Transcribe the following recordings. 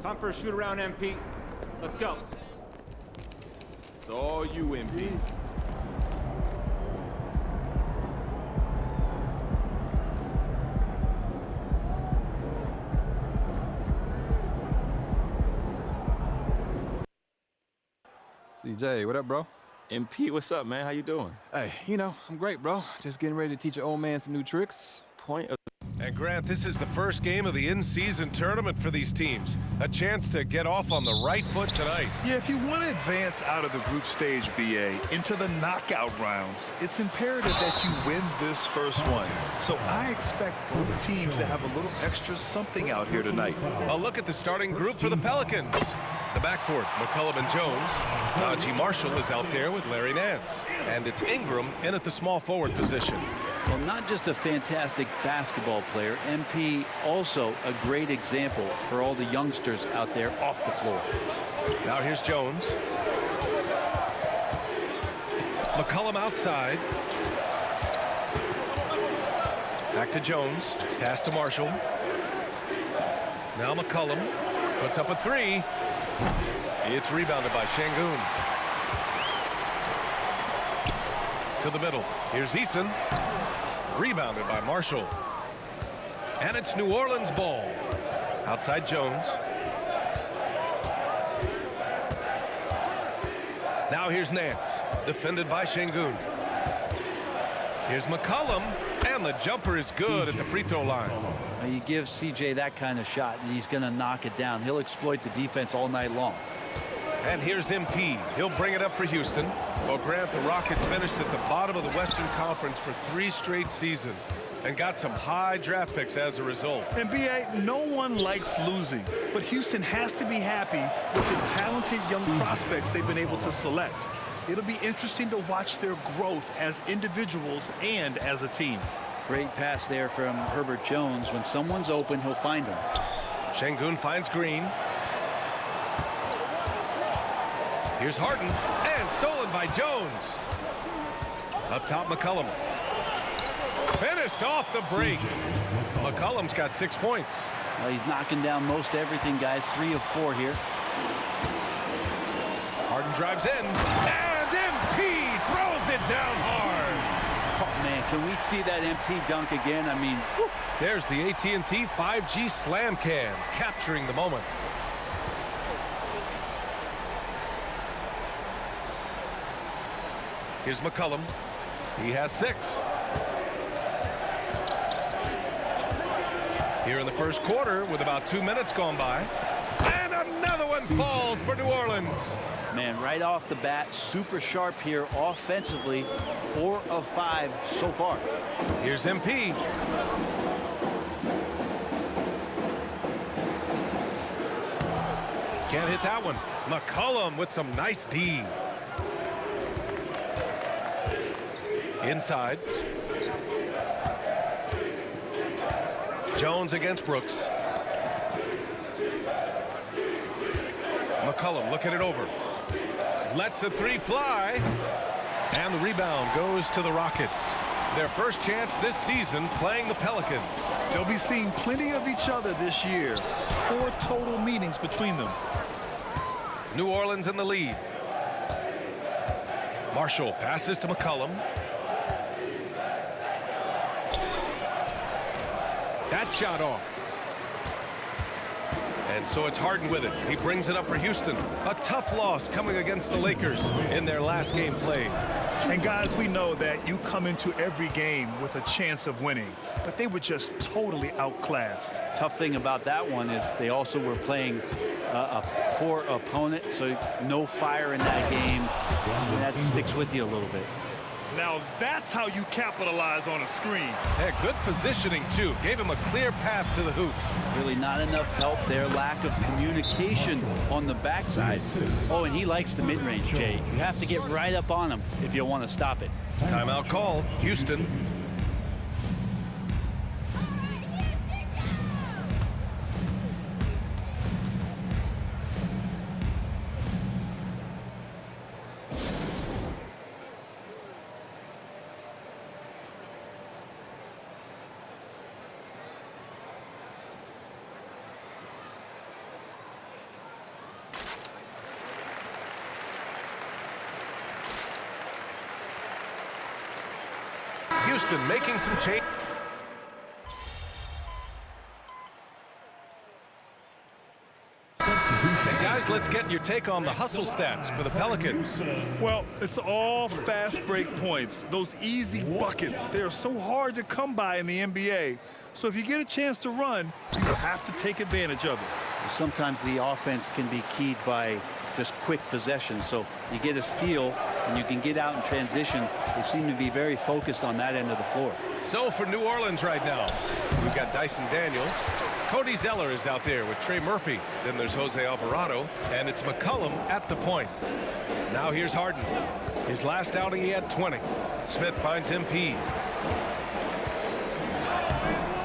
Time for a shoot around, MP. Let's go. It's all you, MP. CJ, what up, bro? MP, what's up, man? How you doing? Hey, I'm great, bro. Just getting ready to teach your old man some new tricks. Point of... And Grant, this is the first game of the in-season tournament for these teams. A chance to get off on the right foot tonight. Yeah, if you want to advance out of the group stage, BA, into the knockout rounds, it's imperative that you win this first one. So I expect both teams to have a little extra something out here tonight. A look at the starting group for the Pelicans. The backcourt, McCollum and Jones. Najee Marshall is out there with Larry Nance. And it's Ingram in at the small forward position. Well, not just a fantastic basketball player, MP also a great example for all the youngsters out there off the floor. Now here's Jones. McCollum outside. Back to Jones. Pass to Marshall. Now McCollum puts up a three. It's rebounded by Şengün. To the middle. Here's Eason. Rebounded by Marshall. And it's New Orleans ball. Outside Jones. Now here's Nance. Defended by Şengün. Here's McCollum. And the jumper is good at the free throw line. Now you give CJ that kind of shot, and he's going to knock it down. He'll exploit the defense all night long. And here's MP. He'll bring it up for Houston. Well, Grant, the Rockets finished at the bottom of the Western Conference for 3 straight seasons and got some high draft picks as a result. And BA, no one likes losing, but Houston has to be happy with the talented young prospects they've been able to select. It'll be interesting to watch their growth as individuals and as a team. Great pass there from Herbert Jones. When someone's open, he'll find them. Şengün finds Green. Here's Harden, and stolen by Jones. Up top, McCollum. Finished off the break. McCollum's got 6 points. Well, he's knocking down most everything, guys. 3 of 4 here. Harden drives in, and MP throws it down hard. Oh, man, can we see that MP dunk again? I mean, whew. There's the AT&T 5G Slam Cam, capturing the moment. Here's McCollum. He has 6. Here in the first quarter with about 2 minutes gone by. And another one falls for New Orleans. Man, right off the bat, super sharp here offensively. 4 of 5 so far. Here's MP. Can't hit that one. McCollum with some nice D. Inside. Jones against Brooks. McCollum looking it over. Lets the 3 fly. And the rebound goes to the Rockets. Their first chance this season playing the Pelicans. They'll be seeing plenty of each other this year. 4 total meetings between them. New Orleans in the lead. Marshall passes to McCollum. That shot off. And so it's Harden with it. He brings it up for Houston. A tough loss coming against the Lakers in their last game played. And guys, we know that you come into every game with a chance of winning, but they were just totally outclassed. Tough thing about that one is they also were playing a poor opponent, so no fire in that game. And that sticks with you a little bit. Now that's how you capitalize on a screen. Yeah, good positioning, too. Gave him a clear path to the hoop. Really not enough help there. Lack of communication on the backside. Oh, and he likes the mid-range, Jay. You have to get right up on him if you want to stop it. Timeout called. Houston. Houston making some change. Hey guys, let's get your take on the hustle stats for the Pelicans. Well, it's all fast break points. Those easy buckets. They are so hard to come by in the NBA. So if you get a chance to run, you have to take advantage of it. Sometimes the offense can be keyed by just quick possessions. So you get a steal and you can get out in transition. They seem to be very focused on that end of the floor. So for New Orleans right now, we've got Dyson Daniels. Cody Zeller is out there with Trey Murphy. Then there's Jose Alvarado, and it's McCollum at the point. Now here's Harden. His last outing, he had 20. Smith finds MP.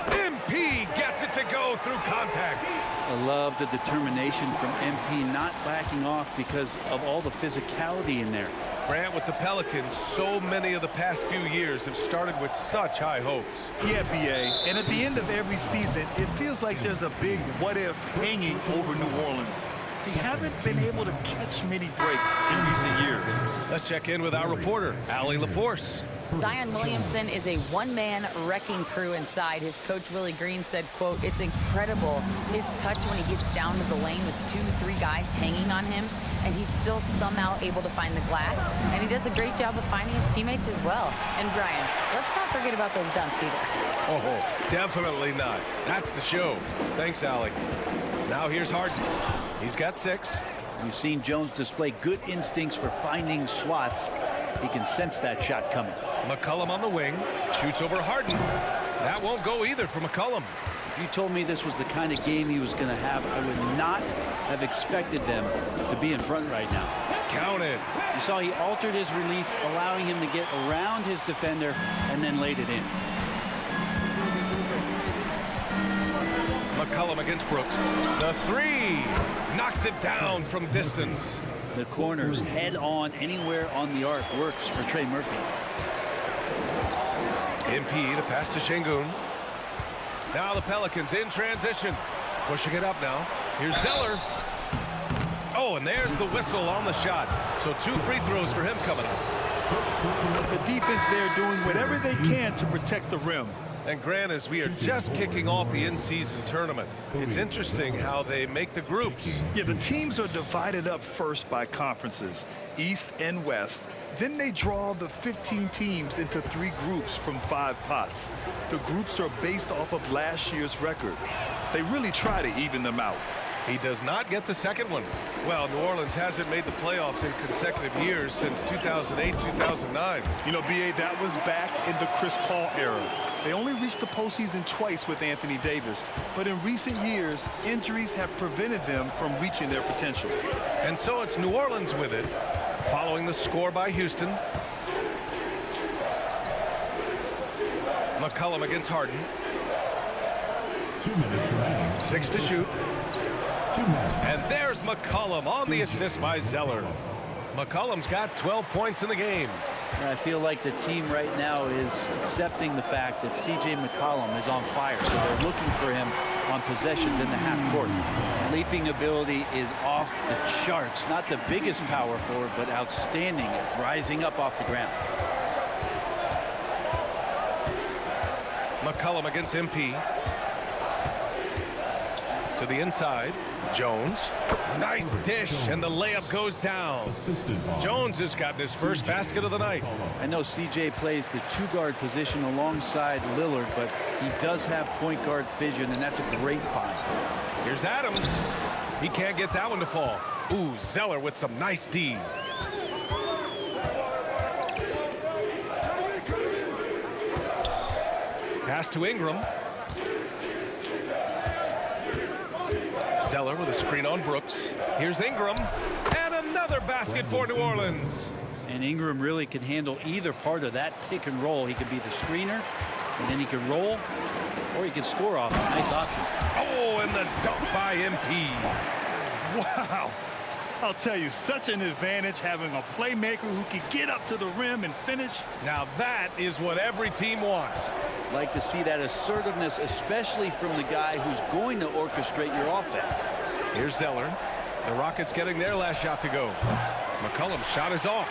MP gets it to go through contact. I love the determination from MP not backing off because of all the physicality in there. Grant, with the Pelicans, so many of the past few years have started with such high hopes. Yeah, BA. And at the end of every season, it feels like there's a big what-if hanging over New Orleans. They haven't been able to catch many breaks in recent years. Let's check in with our reporter, Allie LaForce. Zion Williamson is a one-man wrecking crew inside. His coach, Willie Green, said, quote, "It's incredible his touch when he gets down to the lane with 2-3 guys hanging on him, and he's still somehow able to find the glass. And he does a great job of finding his teammates as well." And Brian, let's not forget about those dunks either. Oh, definitely not. That's the show. Thanks, Allie. Now here's Harden. He's got 6. We've seen Jones display good instincts for finding swats. He can sense that shot coming. McCollum on the wing, shoots over Harden. That won't go either for McCollum. If you told me this was the kind of game he was going to have, I would not have expected them to be in front right now. Count it. You saw he altered his release, allowing him to get around his defender and then laid it in. McCollum against Brooks. The 3 knocks it down from distance. The corners head on anywhere on the arc works for Trey Murphy. MP to pass to Şengün. Now the Pelicans in transition. Pushing it up now. Here's Zeller. Oh, and there's the whistle on the shot. So 2 free throws for him coming up. The defense there doing whatever they can to protect the rim. And Grant, as we are just kicking off the in-season tournament, it's interesting how they make the groups. Yeah, the teams are divided up first by conferences, East and West. Then they draw the 15 teams into 3 groups from 5 pots. The groups are based off of last year's record. They really try to even them out. He does not get the second one. Well, New Orleans hasn't made the playoffs in consecutive years since 2008, 2009. You know, BA, that was back in the Chris Paul era. They only reached the postseason twice with Anthony Davis. But in recent years, injuries have prevented them from reaching their potential. And so it's New Orleans with it, following the score by Houston. McCollum against Harden. 2 minutes remaining. 6 to shoot. 2 minutes. And there's McCollum on the assist by Zeller. McCollum's got 12 points in the game. I feel like the team right now is accepting the fact that C.J. McCollum is on fire, so they're looking for him on possessions in the half court. Leaping ability is off the charts. Not the biggest power forward, but outstanding at rising up off the ground. McCollum against MP. To the inside. Jones. Nice dish, and the layup goes down. Jones has gotten his first basket of the night. I know C.J. plays the 2-guard position alongside Lillard, but he does have point guard vision, and that's a great find. Here's Adams. He can't get that one to fall. Ooh, Zeller with some nice D. Pass to Ingram. Zeller with a screen on Brooks. Here's Ingram. And another basket for New Orleans. And Ingram really can handle either part of that pick and roll. He could be the screener, and then he can roll, or he can score off. Nice option. Oh, and the dunk by MP. Wow. I'll tell you, such an advantage having a playmaker who can get up to the rim and finish. Now that is what every team wants. Like to see that assertiveness, especially from the guy who's going to orchestrate your offense. Here's Zeller. The Rockets getting their last shot to go. McCollum's shot is off.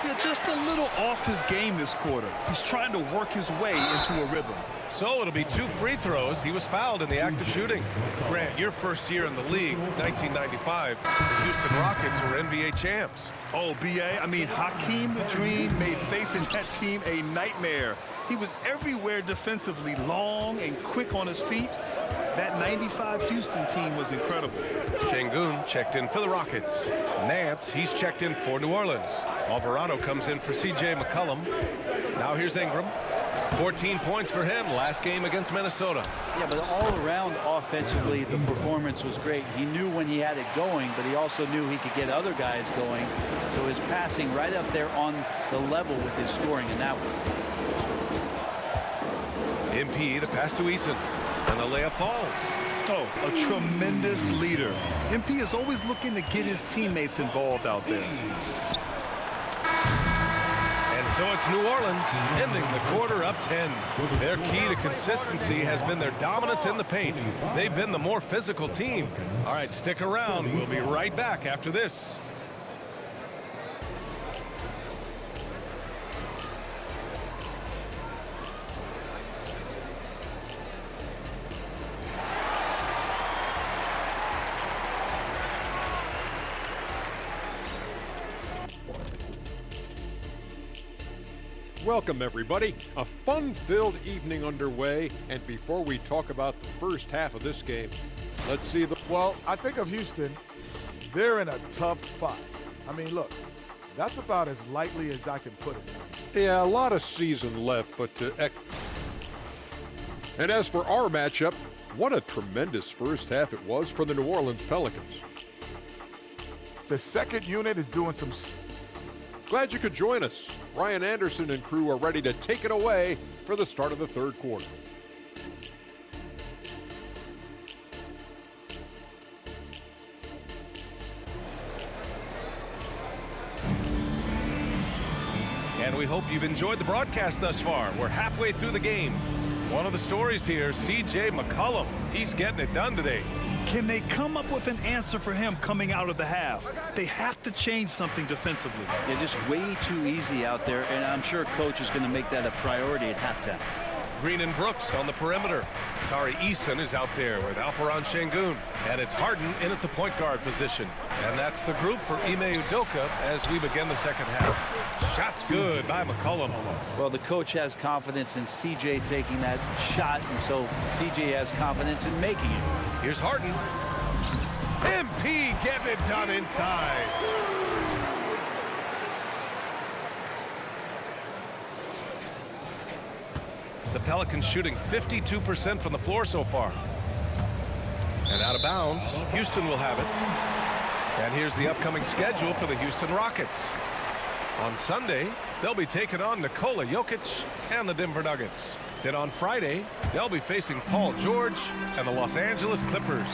Yeah, just a little off his game this quarter. He's trying to work his way into a rhythm. So it'll be 2 free throws. He was fouled in the act of shooting. Grant, your first year in the league, 1995, the Houston Rockets were NBA champs. Oh, B.A., I mean, Hakeem the Dream made facing that team a nightmare. He was everywhere defensively, long and quick on his feet. That 95 Houston team was incredible. Şengün checked in for the Rockets. Nance, he's checked in for New Orleans. Alvarado comes in for C.J. McCollum. Now here's Ingram. 14 points for him last game against Minnesota. Yeah, but all around offensively, the performance was great. He knew when he had it going, but he also knew he could get other guys going. So his passing right up there on the level with his scoring in that one. MP, the pass to Eason, and the layup falls. Oh, a tremendous leader. MP is always looking to get his teammates involved out there. And so it's New Orleans ending the quarter up 10. Their key to consistency has been their dominance in the paint. They've been the more physical team. All right, stick around. We'll be right back after this. Welcome, everybody. A fun-filled evening underway, and before we talk about the first half of this game, let's see the... Well, I think of Houston, they're in a tough spot. I mean, look, that's about as lightly as I can put it. Yeah, a lot of season left, but... And as for our matchup, what a tremendous first half it was for the New Orleans Pelicans. The second unit is doing some... Glad you could join us. Ryan Anderson and crew are ready to take it away for the start of the third quarter. And we hope you've enjoyed the broadcast thus far. We're halfway through the game. One of the stories here, C.J. McCollum. He's getting it done today. Can they come up with an answer for him coming out of the half? They have to change something defensively. Yeah, just way too easy out there, and I'm sure coach is going to make that a priority at halftime. Green and Brooks on the perimeter. Tari Eason is out there with Alperen Şengün. And it's Harden in at the point guard position. And that's the group for Ime Udoka as we begin the second half. Shot's good by McCollum. Well, the coach has confidence in CJ taking that shot, and so CJ has confidence in making it. Here's Harden. MP getting it done inside. The Pelicans shooting 52% from the floor so far. And out of bounds, Houston will have it. And here's the upcoming schedule for the Houston Rockets. On Sunday, they'll be taking on Nikola Jokic and the Denver Nuggets. Then on Friday, they'll be facing Paul George and the Los Angeles Clippers.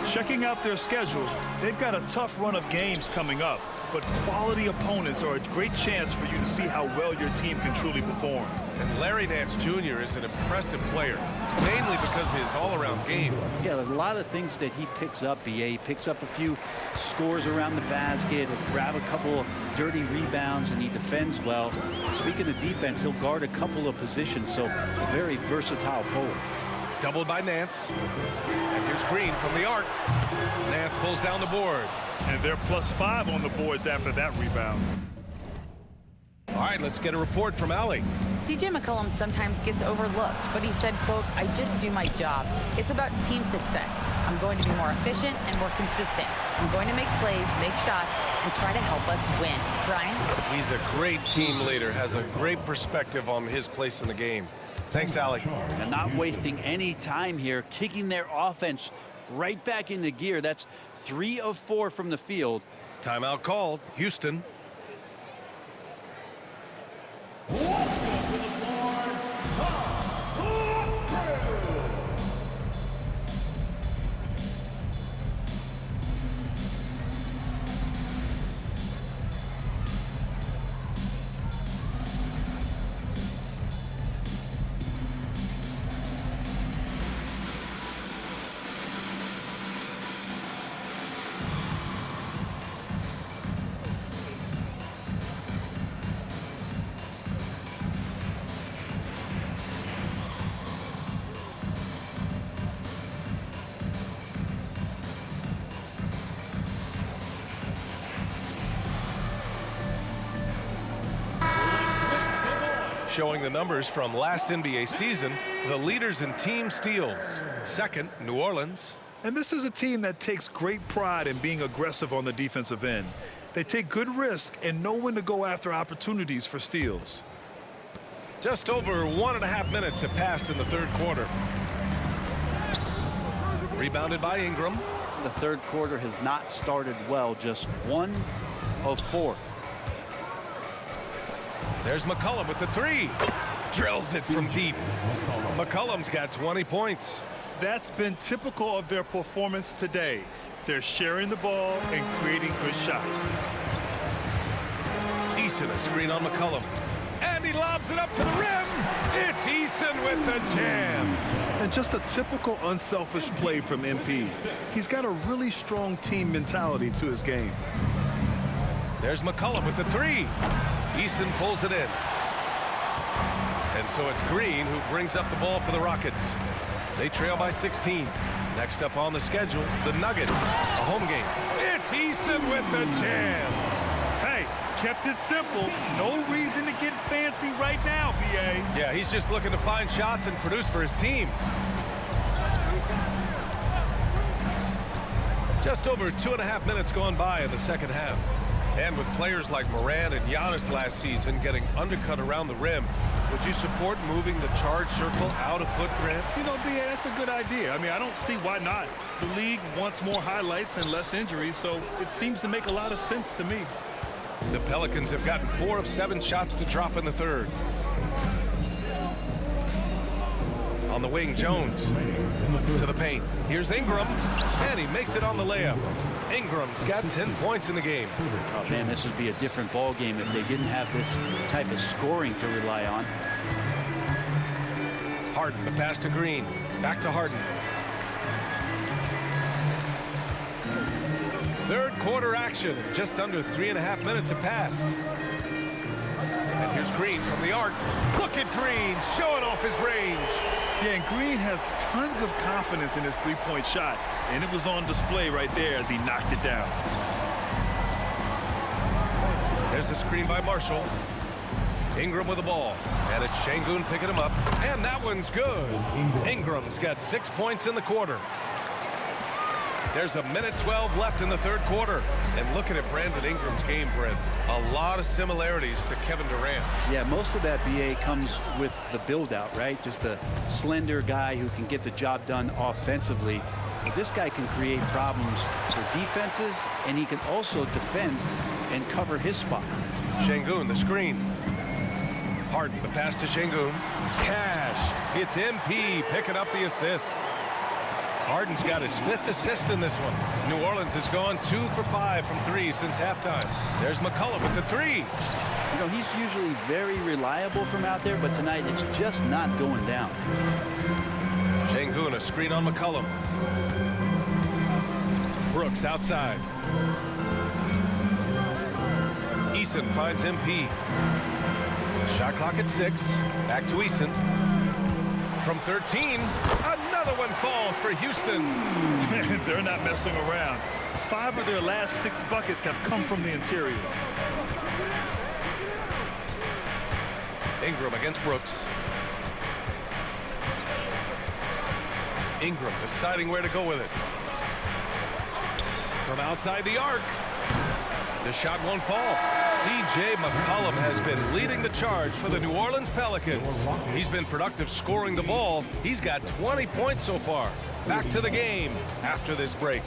Checking out their schedule, they've got a tough run of games coming up, but quality opponents are a great chance for you to see how well your team can truly perform. And Larry Nance Jr. is an impressive player, mainly because of his all-around game. Yeah, there's a lot of things that he picks up, BA. He picks up a few scores around the basket, he'll grab a couple of dirty rebounds, and he defends well. Speaking of defense, he'll guard a couple of positions, so a very versatile forward. Doubled by Nance. And here's Green from the arc. Nance pulls down the board. And they're +5 on the boards after that rebound. All right, let's get a report from Allie. C.J. McCollum sometimes gets overlooked, but he said, quote, "I just do my job. It's about team success. I'm going to be more efficient and more consistent. I'm going to make plays, make shots, and try to help us win." Brian? He's a great team leader, has a great perspective on his place in the game. Thanks, Allie. And not wasting any time here, kicking their offense right back into gear. That's 3 of 4 from the field. Timeout called. Houston. Showing the numbers from last NBA season, the leaders in team steals. Second, New Orleans. And this is a team that takes great pride in being aggressive on the defensive end. They take good risk and know when to go after opportunities for steals. Just over 1.5 minutes have passed in the third quarter. Rebounded by Ingram. The third quarter has not started well, just 1 of 4. There's McCollum with the three. Drills it from deep. McCollum's got 20 points. That's been typical of their performance today. They're sharing the ball and creating good shots. Eason, a screen on McCollum. And he lobs it up to the rim. It's Eason with the jam. And just a typical unselfish play from MP. He's got a really strong team mentality to his game. There's McCollum with the three. Eason pulls it in. And so it's Green who brings up the ball for the Rockets. They trail by 16. Next up on the schedule, the Nuggets, a home game. It's Eason with the jam. Hey, kept it simple. No reason to get fancy right now, B.A. Yeah, he's just looking to find shots and produce for his team. Just over 2.5 minutes gone by in the second half. And with players like Moran and Giannis last season getting undercut around the rim, would you support moving the charge circle out of foot, Grant? You know, B.A., that's a good idea. I mean, I don't see why not. The league wants more highlights and less injuries, so it seems to make a lot of sense to me. The Pelicans have gotten 4 of 7 shots to drop in the third. On the wing, Jones to the paint. Here's Ingram, and he makes it on the layup. Ingram's got 10 points in the game. Oh, man, this would be a different ball game if they didn't have this type of scoring to rely on. Harden, the pass to Green. Back to Harden. Third quarter action. Just under 3.5 minutes have passed. And here's Green from the arc. Look at Green showing off his range. Yeah, and Green has tons of confidence in his three-point shot, and it was on display right there as he knocked it down. There's a screen by Marshall. Ingram with the ball, and it's Şengün picking him up, and that one's good. Ingram's got 6 points in the quarter. There's 1:12 left in the third quarter. And looking at Brandon Ingram's game, Brent, a lot of similarities to Kevin Durant. Yeah, most of that, BA, comes with the build-out, right? Just a slender guy who can get the job done offensively. But this guy can create problems for defenses, and he can also defend and cover his spot. Şengün, the screen. Harden, the pass to Şengün. Cash. It's MP picking up the assist. Harden's got his 5th assist in this one. New Orleans has gone 2 for 5 from 3 since halftime. There's McCollum with the 3. You know, he's usually very reliable from out there, but tonight it's just not going down. Şengün, a screen on McCollum. Brooks outside. Eason finds MP. Shot clock at 6. Back to Eason. From 13, another one falls for Houston. They're not messing around. 5 of their last 6 buckets have come from the interior. Ingram against Brooks. Ingram deciding where to go with it. From outside the arc. The shot won't fall. C.J. McCollum has been leading the charge for the New Orleans Pelicans. He's been productive scoring the ball. He's got 20 points so far. Back to the game after this break.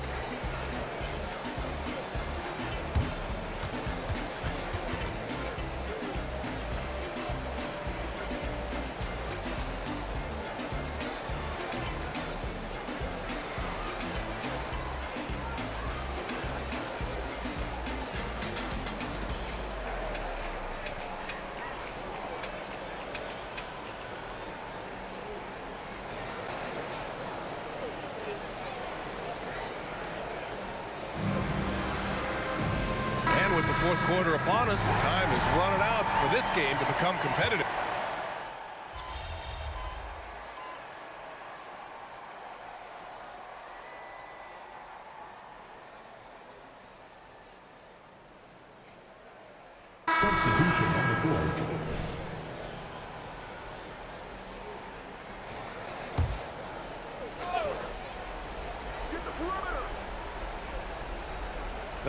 With the fourth quarter upon us, time is running out for this game to become competitive. Substitution on the court.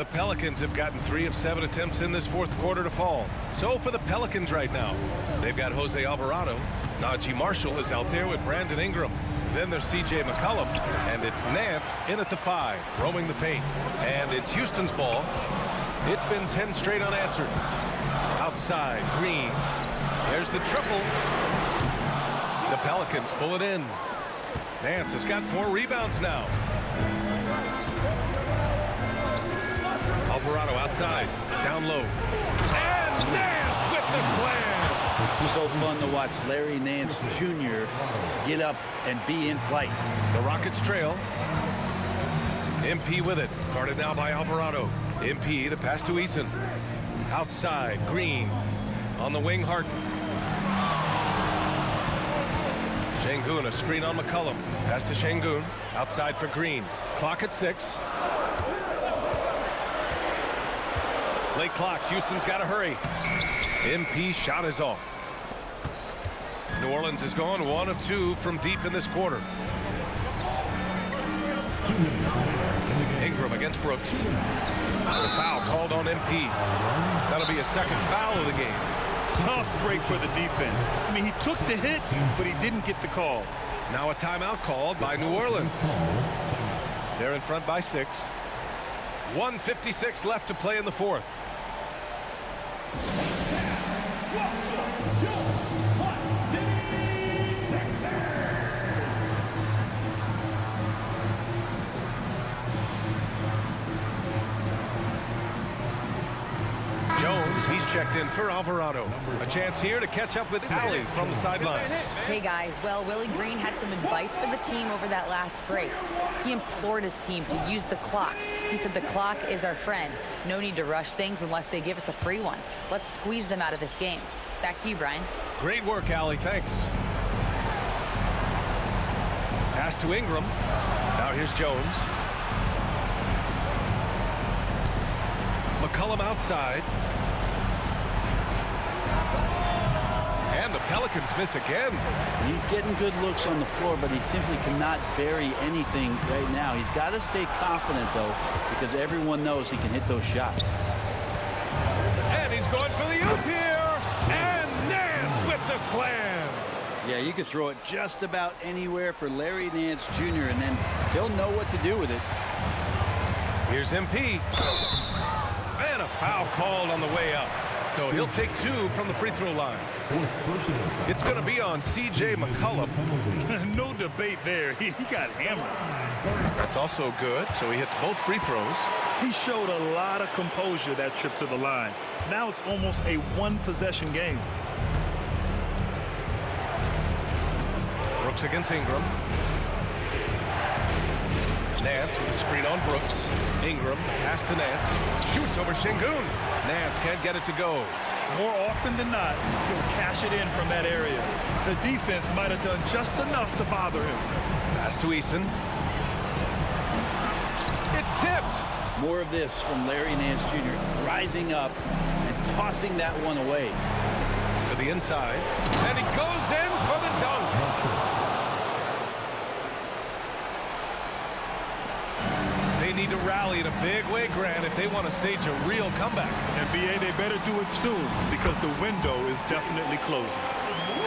The Pelicans have gotten 3 of 7 attempts in this fourth quarter to fall. So for the Pelicans right now, they've got Jose Alvarado. Najee Marshall is out there with Brandon Ingram. Then there's C.J. McCollum, and it's Nance in at the 5, roaming the paint. And it's Houston's ball. It's been 10 straight unanswered. Outside, Green. There's the triple. The Pelicans pull it in. Nance has got 4 rebounds now. Alvarado outside, down low. And Nance with the slam. So fun to watch Larry Nance Jr. get up and be in flight. The Rockets trail. MP with it. Guarded now by Alvarado. MP, the pass to Eason. Outside, Green. On the wing, Harden. Şengün, a screen on McCollum. Pass to Şengün. Outside for Green. Clock at 6. Late clock. Houston's got to hurry. MP shot is off. New Orleans has gone 1 of 2 from deep in this quarter. Ingram against Brooks. The foul called on MP. That'll be a second foul of the game. Tough break for the defense. I mean, he took the hit, but he didn't get the call. Now a timeout called by New Orleans. They're in front by 6. 1:56 left to play in the fourth. Jones, he's checked in for Alvarado. A chance here to catch up with Allie from the sideline. Hey guys, well, Willie Green had some advice for the team over that last break. He implored his team to use the clock. He said the clock is our friend. No need to rush things unless they give us a free one. Let's squeeze them out of this game. Back to you, Brian. Great work, Allie. Thanks. Pass to Ingram. Now here's Jones. McCollum outside. And the Pelicans miss again. He's getting good looks on the floor, but he simply cannot bury anything right now. He's got to stay confident, though, because everyone knows he can hit those shots. And he's going for the oop here. And Nance with the slam. Yeah, you could throw it just about anywhere for Larry Nance Jr., and then he'll know what to do with it. Here's MP. And a foul called on the way up. So he'll take 2 from the free throw line. It's going to be on C.J. McCollum. No debate there. He got hammered. That's also good. So he hits both free throws. He showed a lot of composure that trip to the line. Now it's almost a one-possession game. Brooks against Ingram. Nance with a screen on Brooks. Ingram, pass to Nance. Shoots over Şengün. Nance can't get it to go. More often than not, he'll cash it in from that area. The defense might have done just enough to bother him. Pass to Eason. It's tipped. More of this from Larry Nance Jr. rising up and tossing that one away. To the inside. And he goes in for the dunk. They need to rally in a big way, Grant, if they want to stage a real comeback. NBA, they better do it soon because the window is definitely closing.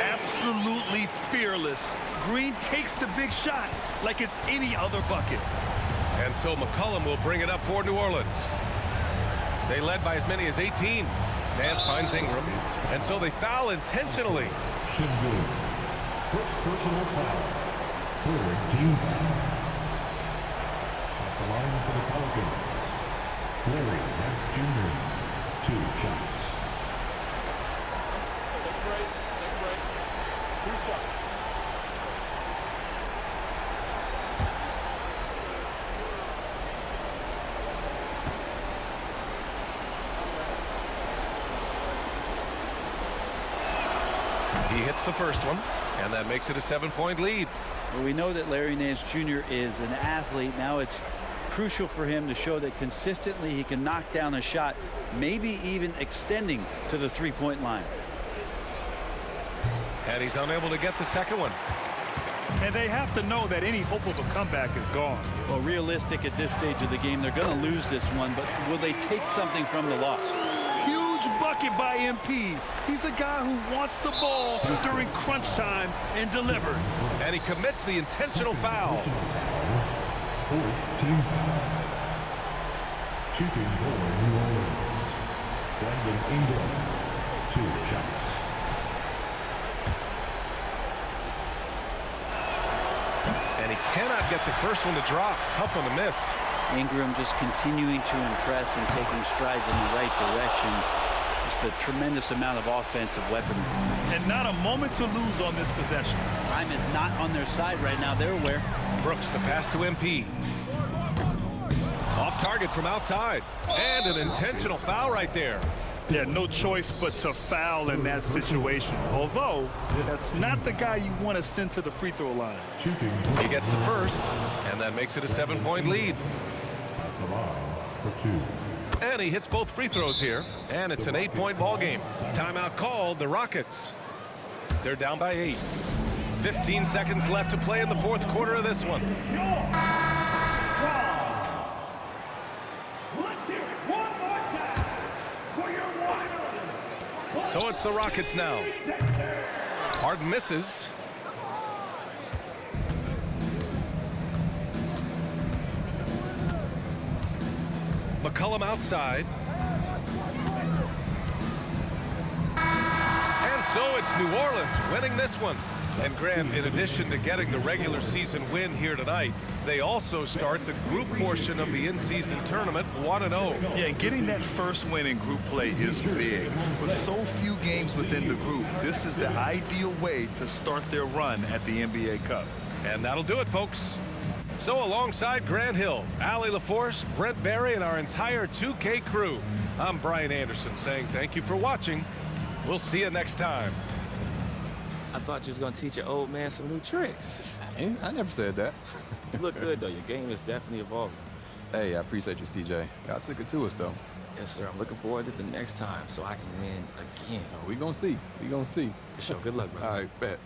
Absolutely fearless. Green takes the big shot like it's any other bucket. And so McCollum will bring it up for New Orleans. They led by as many as 18. Nance finds Ingram. And so they foul intentionally. Şengün. First personal foul. Third team foul. At the line for the Pelicans, Larry Nance Jr. 2 shots. Take a break. 2 shots. He hits the first one, and that makes it a 7-point lead. Well, we know that Larry Nance Jr. is an athlete. Now it's crucial for him to show that consistently he can knock down a shot, maybe even extending to the three-point line. And he's unable to get the second one. And they have to know that any hope of a comeback is gone. Well, realistic at this stage of the game, they're going to lose this one, but will they take something from the loss? Huge bucket by MP. He's a guy who wants the ball during crunch time and delivered. And he commits the intentional foul. Fourth team foul. Shooting for New Orleans. Brandon Ingram, 2 shots. And he cannot get the first one to drop. Tough one to miss. Ingram just continuing to impress and taking strides in the right direction. Just a tremendous amount of offensive weaponry. And not a moment to lose on this possession. Time is not on their side right now. They're aware. Brooks, the pass to MP. Off target from outside. And an intentional foul right there. Yeah, no choice but to foul in that situation. Although, that's not the guy you want to send to the free throw line. Shooting He gets the first, and that makes it a 7-point lead. at the line for 2. And he hits both free throws here, and it's an 8-point ball game. Timeout called, the Rockets. They're down by 8. 15 seconds left to play in the fourth quarter of this one. So it's the Rockets now. Harden misses. McCollum outside. And so it's New Orleans winning this one. And Grant, in addition to getting the regular season win here tonight, they also start the group portion of the in-season tournament 1-0. Yeah, and getting that first win in group play is big. With so few games within the group, this is the ideal way to start their run at the NBA Cup. And that'll do it, folks. So alongside Grant Hill, Allie LaForce, Brent Barry, and our entire 2K crew, I'm Brian Anderson saying thank you for watching. We'll see you next time. I thought you was gonna teach your old man some new tricks. I never said that. You look good though. Your game is definitely evolving. Hey, I appreciate you, CJ. God took it to us, though. Yes, sir. I'm looking forward to the next time so I can win again. We gonna see. We gonna see. For sure. Good luck, brother. All right, bet.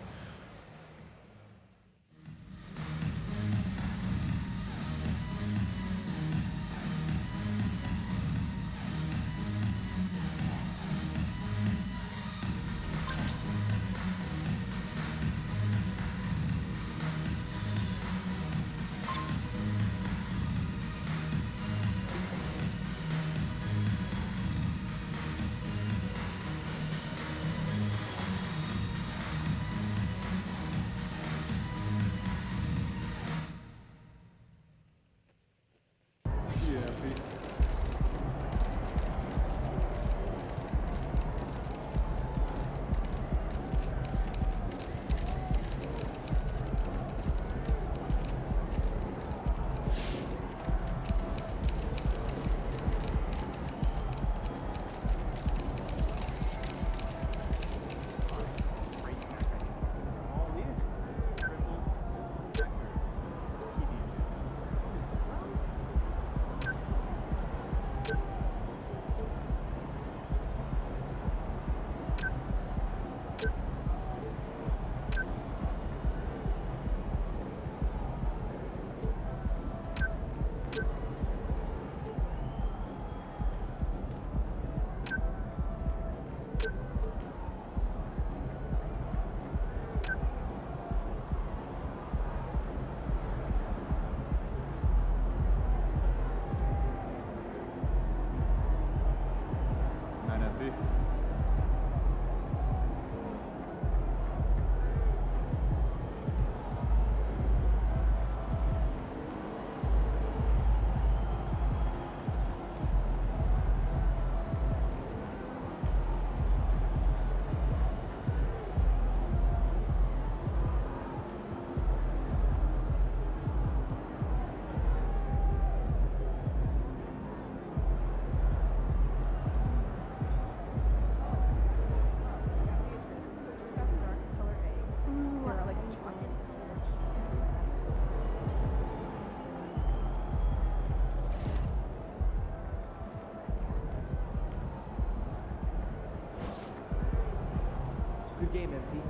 Good game, MP.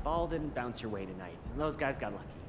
ball didn't bounce your way tonight. Those guys got lucky.